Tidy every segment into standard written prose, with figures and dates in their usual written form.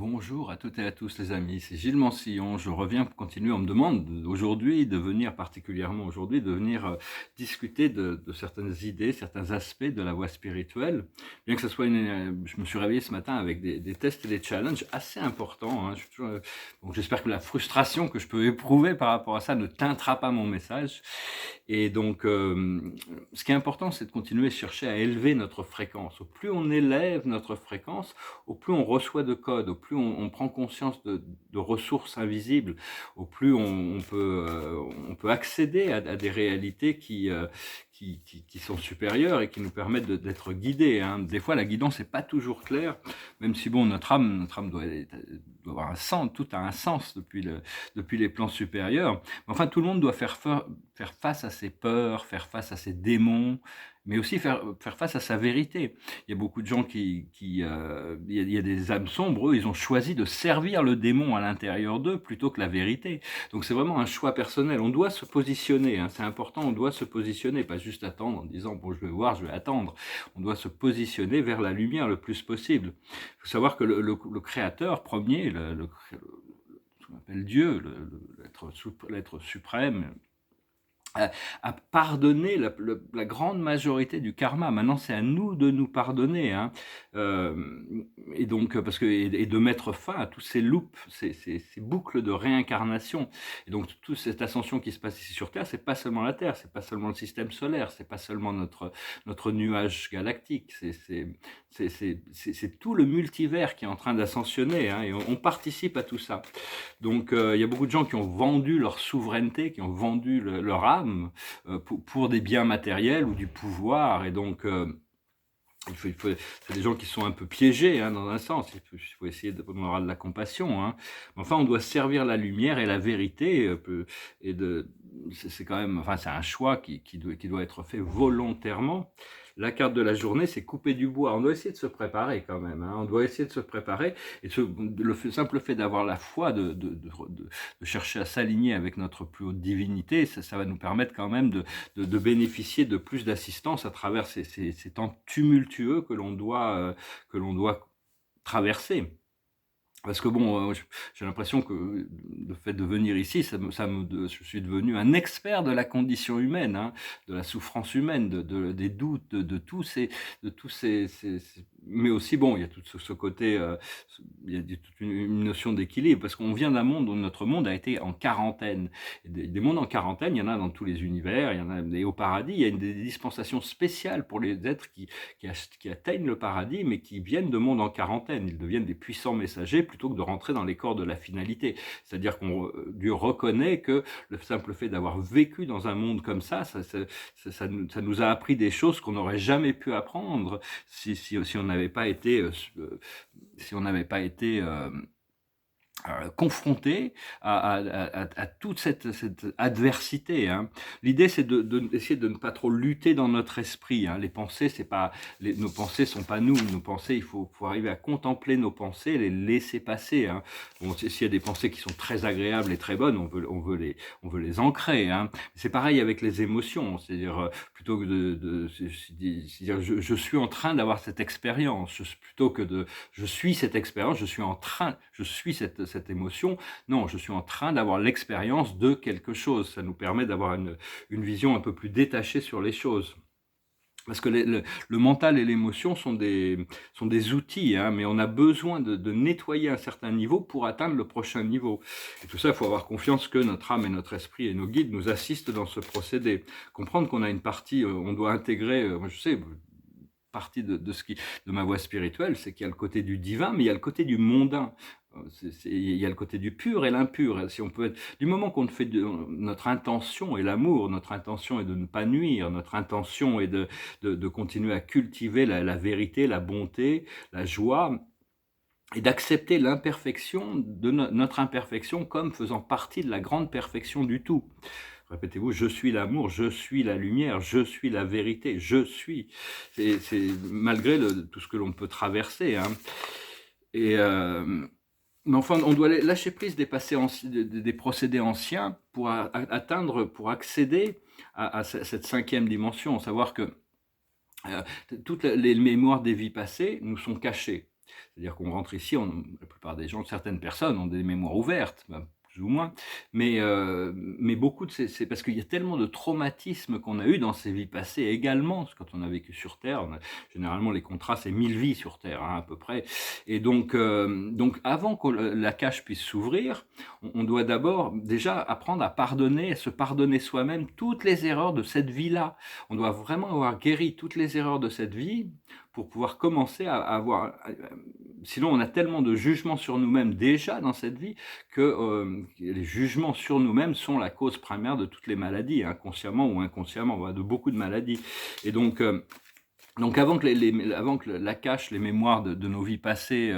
Bonjour à toutes et à tous les amis, c'est Gilles Mansillon. Je reviens pour continuer. On me demande aujourd'hui de venir, particulièrement aujourd'hui, de venir discuter de certaines idées, certains aspects de la voie spirituelle. Bien que ce soit je me suis réveillé ce matin avec des tests et des challenges assez importants, hein. Donc j'espère que la frustration que je peux éprouver par rapport à ça ne teintera pas mon message. Et donc, ce qui est important, c'est de continuer à chercher à élever notre fréquence. Au plus on élève notre fréquence, au plus on reçoit de codes, au plus on prend conscience de ressources invisibles, au plus on peut accéder à des réalités qui sont supérieures et qui nous permettent d'être guidés, hein. Des fois, la guidance n'est pas toujours claire, même si bon, notre âme doit avoir un sens, tout a un sens depuis les plans supérieurs. Mais enfin, tout le monde doit faire face à ses peurs, faire face à ses démons, mais aussi faire face à sa vérité. Il y a beaucoup de gens il y a des âmes sombres, eux, ils ont choisi de servir le démon à l'intérieur d'eux plutôt que la vérité. Donc c'est vraiment un choix personnel. On doit se positionner, hein, c'est important, on doit se positionner, pas juste attendre en disant bon, je vais voir, je vais attendre. On doit se positionner vers la lumière le plus possible. Il faut savoir que le créateur premier, ce qu'on appelle Dieu, l'être suprême, a pardonné la grande majorité du karma. Maintenant, c'est à nous de nous pardonner, hein. Et donc, et de mettre fin à tous ces loops, ces boucles de réincarnation. Et donc, toute cette ascension qui se passe ici sur Terre, c'est pas seulement la Terre, c'est pas seulement le système solaire, c'est pas seulement notre nuage galactique, c'est tout le multivers qui est en train d'ascensionner, hein, et on participe à tout ça. Donc, il y a beaucoup de gens qui ont vendu leur souveraineté, qui ont vendu leur âme pour des biens matériels ou du pouvoir. Et donc, c'est des gens qui sont un peu piégés, hein, dans un sens. Il faut essayer on aura de la compassion, hein. Mais enfin, on doit servir la lumière et la vérité. C'est quand même, enfin, c'est un choix qui doit être fait volontairement. La carte de la journée, c'est couper du bois. On doit essayer de se préparer quand même, hein. On doit essayer de se préparer. Et simple fait d'avoir la foi, de chercher à s'aligner avec notre plus haute divinité, ça va nous permettre quand même de bénéficier de plus d'assistance à travers ces temps tumultueux que l'on doit traverser. Parce que bon, j'ai l'impression que le fait de venir ici, je suis devenu un expert de la condition humaine, hein, de la souffrance humaine, des doutes, de tous mais aussi bon, il y a tout ce côté, il y a toute une notion d'équilibre, parce qu'on vient d'un monde où notre monde a été en quarantaine. Et des mondes en quarantaine, il y en a dans tous les univers, il y en a, et au paradis, il y a des dispensations spéciales pour les êtres qui atteignent le paradis, mais qui viennent de mondes en quarantaine. Ils deviennent des puissants messagers plutôt que de rentrer dans les corps de la finalité. C'est-à-dire Dieu reconnaît que le simple fait d'avoir vécu dans un monde comme ça nous a appris des choses qu'on n'aurait jamais pu apprendre si on n'avait pas été, confronté à toute cette adversité, hein. L'idée, c'est d'essayer de ne pas trop lutter dans notre esprit, hein. Les pensées, nos pensées sont pas nous. Nos pensées, il faut arriver à contempler nos pensées, les laisser passer, hein. Bon, s'il y a des pensées qui sont très agréables et très bonnes, on veut les ancrer, hein. C'est pareil avec les émotions, c'est-à-dire plutôt que c'est-à-dire je suis en train d'avoir cette expérience, plutôt que je suis cette expérience, je suis cette émotion. Non, je suis en train d'avoir l'expérience de quelque chose. Ça nous permet d'avoir une vision un peu plus détachée sur les choses. Parce que le mental et l'émotion sont des outils, hein, mais on a besoin de nettoyer un certain niveau pour atteindre le prochain niveau. Et tout ça, il faut avoir confiance que notre âme et notre esprit et nos guides nous assistent dans ce procédé. Comprendre qu'on a une partie, on doit intégrer, moi je sais, partie de ma voie spirituelle, c'est qu'il y a le côté du divin, mais il y a le côté du mondain. Il y a le côté du pur et l'impur. Si on peut du moment qu'on fait notre intention est l'amour, notre intention est de ne pas nuire, notre intention est de continuer à cultiver la vérité, la bonté, la joie, et d'accepter l'imperfection de notre imperfection comme faisant partie de la grande perfection du tout. Répétez-vous, je suis l'amour, je suis la lumière, je suis la vérité, je suis. C'est malgré tout ce que l'on peut traverser, hein. Et mais enfin, on doit lâcher prise des procédés anciens pour pour accéder à cette cinquième dimension. Savoir que toutes les mémoires des vies passées nous sont cachées. C'est-à-dire qu'on rentre ici, la plupart des gens, certaines personnes ont des mémoires ouvertes, ben, plus ou moins, mais beaucoup c'est parce qu'il y a tellement de traumatismes qu'on a eu dans ces vies passées également, parce que quand on a vécu sur Terre, généralement les contrats, c'est 1000 vies sur Terre, hein, à peu près. Et donc avant que la cage puisse s'ouvrir, on doit d'abord déjà apprendre à pardonner, à se pardonner soi-même toutes les erreurs de cette vie-là. On doit vraiment avoir guéri toutes les erreurs de cette vie pour pouvoir commencer à avoir... Sinon, on a tellement de jugements sur nous-mêmes déjà dans cette vie que les jugements sur nous-mêmes sont la cause première de toutes les maladies, inconsciemment ou inconsciemment, de beaucoup de maladies. Et donc avant que la cache, les mémoires de nos vies passées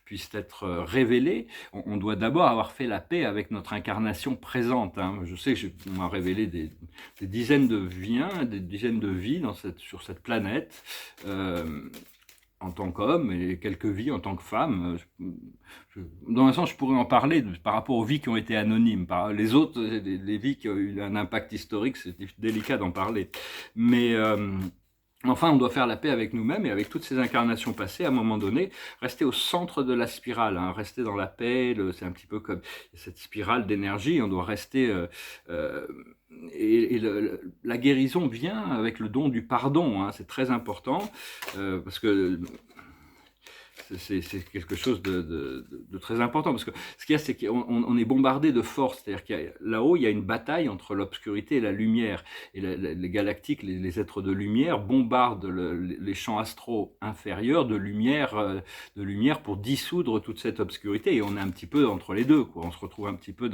puissent être révélées, on doit d'abord avoir fait la paix avec notre incarnation présente. Hein. Je sais que on m'a révélé des dizaines de vies, des dizaines de vies sur cette planète, en tant qu'homme, et quelques vies en tant que femme. Dans un sens, je pourrais en parler par rapport aux vies qui ont été anonymes. Les autres, les vies qui ont eu un impact historique, c'est délicat d'en parler. Mais... enfin, on doit faire la paix avec nous-mêmes et avec toutes ces incarnations passées, à un moment donné, rester au centre de la spirale, hein, rester dans la paix, c'est un petit peu comme cette spirale d'énergie, on doit rester... la guérison vient avec le don du pardon, hein, c'est très important, parce que... C'est quelque chose de très important, parce que ce qu'il y a, c'est qu'on est bombardé de force, c'est-à-dire qu'il là-haut, il y a une bataille entre l'obscurité et la lumière, et les galactiques, les êtres de lumière bombardent les champs astraux inférieurs de lumière pour dissoudre toute cette obscurité, et on est un petit peu entre les deux, quoi. On se retrouve un petit peu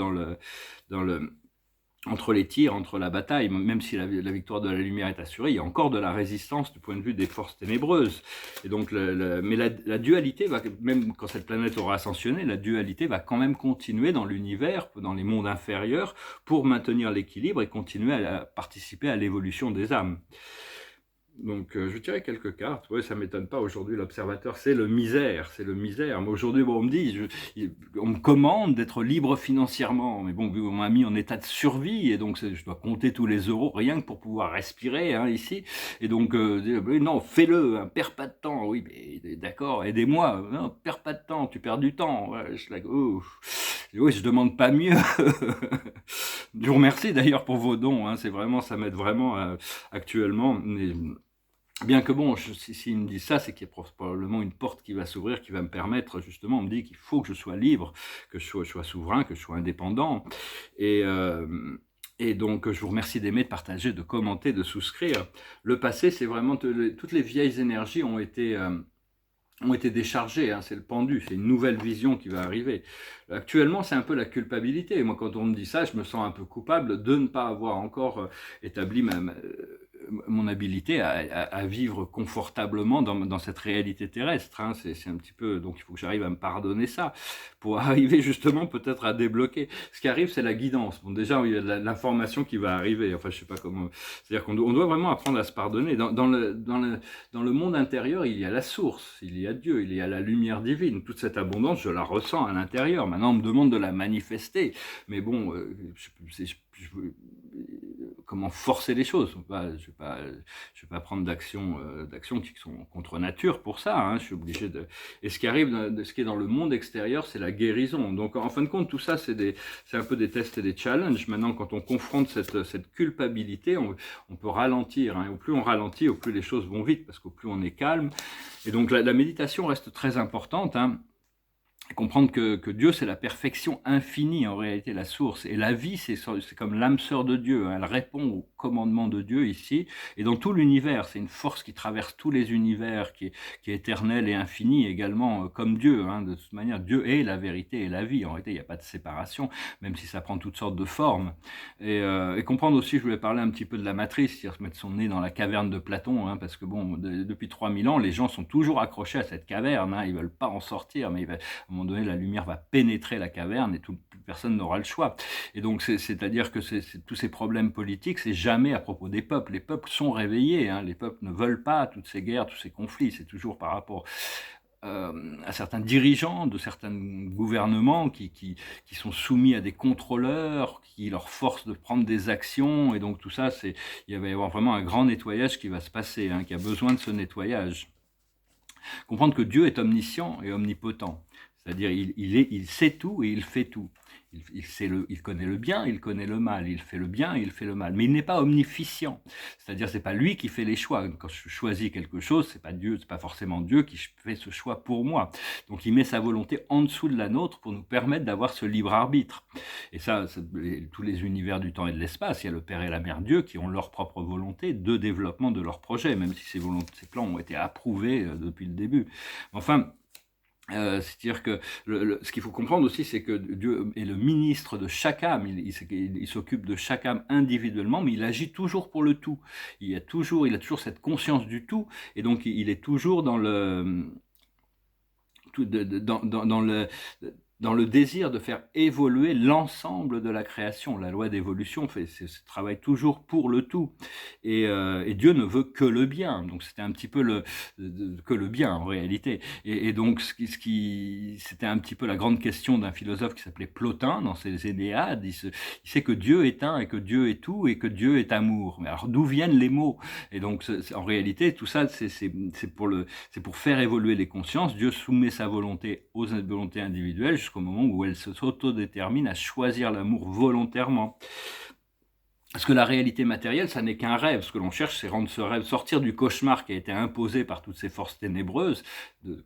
entre les tirs, entre la bataille, même si la victoire de la lumière est assurée, il y a encore de la résistance du point de vue des forces ténébreuses. Et donc, mais la dualité, même quand cette planète aura ascensionné, la dualité va quand même continuer dans l'univers, dans les mondes inférieurs, pour maintenir l'équilibre et continuer à participer à l'évolution des âmes. Donc, je tirais quelques cartes. Ouais, ça m'étonne pas. Aujourd'hui, l'observateur, c'est le misère. C'est le misère. Mais aujourd'hui, bon, on me dit, on me commande d'être libre financièrement. Mais bon, on m'a mis en état de survie. Et donc, je dois compter tous les euros rien que pour pouvoir respirer, hein, ici. Et donc, non, fais-le. Hein, perds pas de temps. Oui, mais d'accord, aidez-moi. Non, perds pas de temps. Tu perds du temps. Ouais, oui, je demande pas mieux. Je vous remercie d'ailleurs pour vos dons. Hein, c'est vraiment, ça m'aide vraiment actuellement. Mais, bien que bon, s'il me dit ça, c'est qu'il y a probablement une porte qui va s'ouvrir, qui va me permettre, justement, on me dit qu'il faut que je sois libre, que je sois souverain, que je sois indépendant. Et donc, je vous remercie d'aimer, de partager, de commenter, de souscrire. Le passé, c'est vraiment, toutes les vieilles énergies ont été déchargées, hein, c'est le pendu, c'est une nouvelle vision qui va arriver. Actuellement, c'est un peu la culpabilité. Moi, quand on me dit ça, je me sens un peu coupable de ne pas avoir encore établi mon habilité à vivre confortablement dans cette réalité terrestre. Hein. C'est un petit peu... Donc, il faut que j'arrive à me pardonner ça pour arriver justement peut-être à débloquer. Ce qui arrive, c'est la guidance. Bon, déjà, il y a de l'information qui va arriver. Enfin, je sais pas comment... C'est-à-dire qu'on doit vraiment apprendre à se pardonner. Dans le monde intérieur, il y a la source, il y a Dieu, il y a la lumière divine. Toute cette abondance, je la ressens à l'intérieur. Maintenant, on me demande de la manifester. Mais bon, comment forcer les choses. Je vais pas prendre d'actions qui sont contre nature pour ça. Hein. Je suis obligé de... Et ce qui arrive, ce qui est dans le monde extérieur, c'est la guérison. Donc, en fin de compte, tout ça, c'est un peu des tests et des challenges. Maintenant, quand on confronte cette culpabilité, on peut ralentir. Hein. Au plus on ralentit, au plus les choses vont vite, parce qu'au plus on est calme. Et donc, la méditation reste très importante. Hein. Comprendre que Dieu, c'est la perfection infinie, en réalité, la source. Et la vie, c'est comme l'âme sœur de Dieu. Elle répond au commandement de Dieu ici. Et dans tout l'univers, c'est une force qui traverse tous les univers, qui est éternelle et infinie également, comme Dieu. Hein. De toute manière, Dieu est la vérité et la vie. En réalité, il n'y a pas de séparation, même si ça prend toutes sortes de formes. Et comprendre aussi, je voulais parler un petit peu de la matrice, c'est-à-dire se mettre son nez dans la caverne de Platon, hein, parce que bon, depuis 3000 ans, les gens sont toujours accrochés à cette caverne. Hein. Ils veulent pas en sortir, mais à un moment donné, la lumière va pénétrer la caverne et plus personne n'aura le choix. Et donc, c'est-à-dire que tous ces problèmes politiques, c'est jamais à propos des peuples. Les peuples sont réveillés. Hein. Les peuples ne veulent pas toutes ces guerres, tous ces conflits. C'est toujours par rapport à certains dirigeants de certains gouvernements qui sont soumis à des contrôleurs, qui leur forcent de prendre des actions. Et donc, tout ça, il va y avoir vraiment un grand nettoyage qui va se passer, hein, qui a besoin de ce nettoyage. Comprendre que Dieu est omniscient et omnipotent. C'est-à-dire il sait tout et il fait tout. Il connaît le bien, il connaît le mal, il fait le bien et il fait le mal. Mais il n'est pas omnificient. C'est-à-dire c'est pas lui qui fait les choix. Quand je choisis quelque chose, c'est pas Dieu, c'est pas forcément Dieu qui fait ce choix pour moi. Donc il met sa volonté en dessous de la nôtre pour nous permettre d'avoir ce libre arbitre. Et ça, tous les univers du temps et de l'espace, il y a le Père et la Mère Dieu qui ont leur propre volonté de développement de leur projet, même si ces plans ont été approuvés depuis le début. Enfin, c'est-à-dire que ce qu'il faut comprendre aussi, c'est que Dieu est le ministre de chaque âme, il s'occupe de chaque âme individuellement, mais il agit toujours pour le tout. Il a toujours cette conscience du tout, et donc il est toujours dans dans le désir de faire évoluer l'ensemble de la création. La loi d'évolution travaille toujours pour le tout. Et Dieu ne veut que le bien. Donc c'était un petit peu que le bien en réalité. Et donc c'était un petit peu la grande question d'un philosophe qui s'appelait Plotin dans ses Énéades. Il sait que Dieu est un et que Dieu est tout et que Dieu est amour. Mais alors d'où viennent les mots? Et donc en réalité tout ça c'est pour faire évoluer les consciences. Dieu soumet sa volonté aux volontés individuelles jusqu'au moment où elle s'autodétermine à choisir l'amour volontairement. Parce que la réalité matérielle, ça n'est qu'un rêve. Ce que l'on cherche, c'est rendre ce rêve, sortir du cauchemar qui a été imposé par toutes ces forces ténébreuses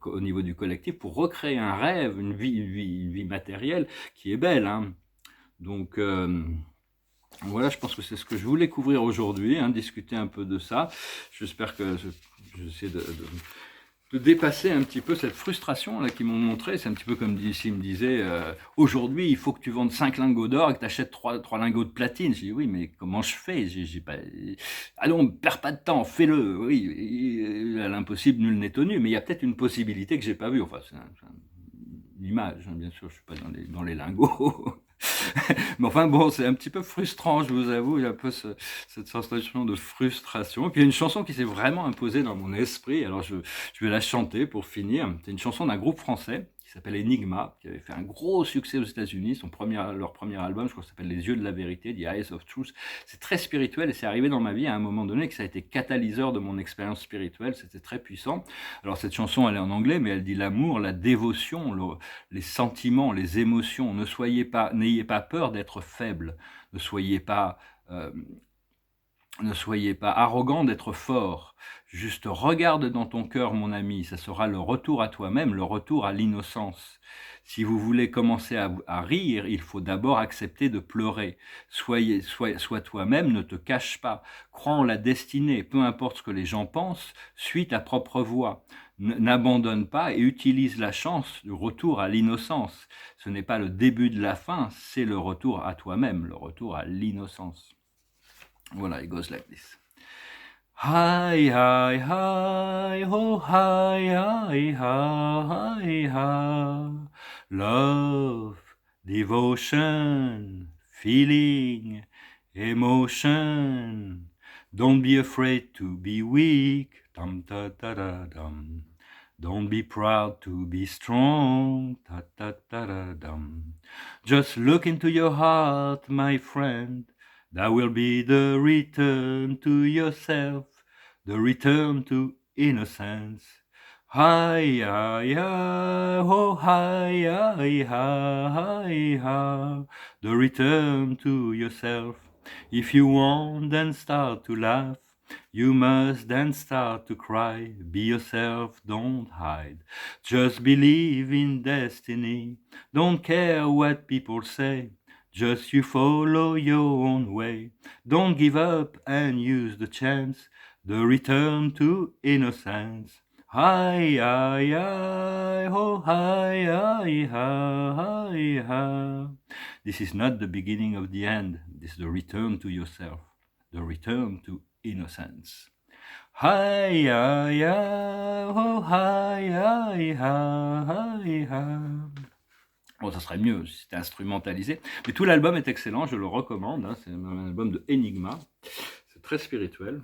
au niveau du collectif, pour recréer un rêve, une vie matérielle qui est belle. Hein. Donc voilà, je pense que c'est ce que je voulais couvrir aujourd'hui, hein, discuter un peu de ça. J'espère que j'essaie de dépasser un petit peu cette frustration là qu'ils m'ont montré. C'est un petit peu comme ici, me disait aujourd'hui il faut que tu vendes 5 lingots d'or et que tu achètes 3 lingots de platine. J'ai dit oui, mais comment je fais? J'ai pas... Allons, perds pas de temps, fais-le. Oui, à l'impossible nul n'est tenu, mais il y a peut-être une possibilité que j'ai pas vue. Enfin, c'est une image, hein, bien sûr, je suis pas dans les lingots. Mais enfin bon, c'est un petit peu frustrant, je vous avoue, il y a un peu cette sensation de frustration. Et puis il y a une chanson qui s'est vraiment imposée dans mon esprit, alors je vais la chanter pour finir. C'est une chanson d'un groupe français qui s'appelle Enigma, qui avait fait un gros succès aux États-Unis, leur premier album, je crois que ça s'appelle Les Yeux de la Vérité, The Eyes of Truth. C'est très spirituel et c'est arrivé dans ma vie à un moment donné que ça a été catalyseur de mon expérience spirituelle, c'était très puissant. Alors cette chanson, elle est en anglais, mais elle dit l'amour, la dévotion, les sentiments, les émotions. N'ayez pas peur d'être faible, ne soyez pas arrogant d'être fort. Juste regarde dans ton cœur, mon ami, ça sera le retour à toi-même, le retour à l'innocence. Si vous voulez commencer à rire, il faut d'abord accepter de pleurer. Sois toi-même, ne te cache pas. Crois en la destinée, peu importe ce que les gens pensent, suis ta propre voie. N'abandonne pas et utilise la chance du retour à l'innocence. Ce n'est pas le début de la fin, c'est le retour à toi-même, le retour à l'innocence. Voilà, it goes like this. Hi, hi, hi, oh, hi, hi, hi, hi. Love, devotion, feeling, emotion. Don't be afraid to be weak. Dum, da, da, da, dum. Don't be proud to be strong. Da, da, da, da, dum. Just look into your heart, my friend. That will be the return to yourself, the return to innocence. Hi, hi, hi, oh, hi, hi, hi, hi, the return to yourself. If you want, then start to laugh. You must then start to cry. Be yourself, don't hide. Just believe in destiny. Don't care what people say. Just you follow your own way. Don't give up and use the chance. The return to innocence. Hi, hi, hi, oh, hi, hi, hi, hi. This is not the beginning of the end. This is the return to yourself. The return to innocence. Hi, hi, hi, oh, hi, hi, hi, hi. Bon, ça serait mieux si c'était instrumentalisé. Mais tout l'album est excellent, je le recommande. Hein, c'est un album de Enigma. C'est très spirituel.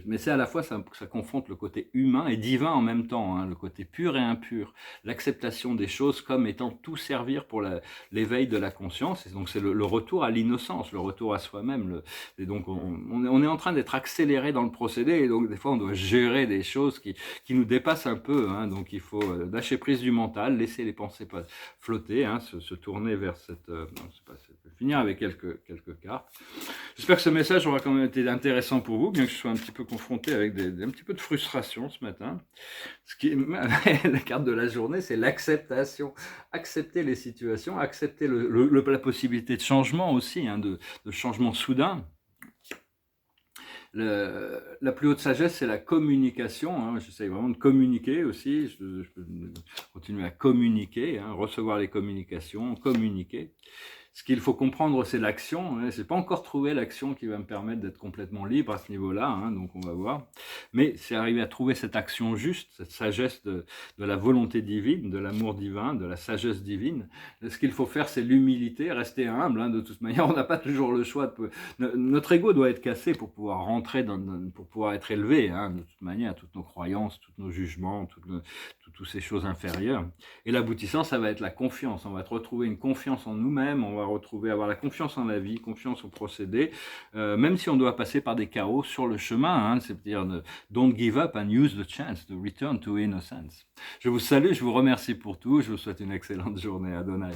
Mais c'est à la fois, ça confronte le côté humain et divin en même temps, hein, le côté pur et impur, l'acceptation des choses comme étant tout servir pour l'éveil de la conscience. Et donc c'est le retour à l'innocence, le retour à soi-même. Et donc on est en train d'être accéléré dans le procédé, et donc des fois on doit gérer des choses qui nous dépassent un peu. Hein, donc il faut lâcher prise du mental, laisser les pensées flotter, hein, se tourner vers cette... je sais pas, je vais finir avec quelques cartes. J'espère que ce message aura quand même été intéressant pour vous, bien que je sois un petit peu confronté avec un petit peu de frustration ce matin. La carte de la journée, c'est l'acceptation. Accepter les situations, accepter la possibilité de changement aussi, hein, de changement soudain. La plus haute sagesse, c'est la communication. Hein. J'essaie vraiment de communiquer aussi. Je peux continuer à communiquer, hein, recevoir les communications, communiquer. Ce qu'il faut comprendre, c'est l'action. Je n'ai pas encore trouvé l'action qui va me permettre d'être complètement libre à ce niveau-là, hein, donc on va voir. Mais c'est arriver à trouver cette action juste, cette sagesse de la volonté divine, de l'amour divin, de la sagesse divine. Ce qu'il faut faire, c'est l'humilité, rester humble. Hein, de toute manière, on n'a pas toujours le choix. Notre ego doit être cassé pour pouvoir rentrer, pour pouvoir être élevé. Hein, de toute manière, toutes nos croyances, tous nos jugements, toutes ces choses inférieures. Et l'aboutissant, ça va être la confiance. On va retrouver une confiance en nous-mêmes, on va avoir la confiance en la vie, confiance au procédé, même si on doit passer par des chaos sur le chemin, hein, c'est-à-dire don't give up and use the chance to return to innocence. Je vous salue, je vous remercie pour tout, je vous souhaite une excellente journée. Adonai.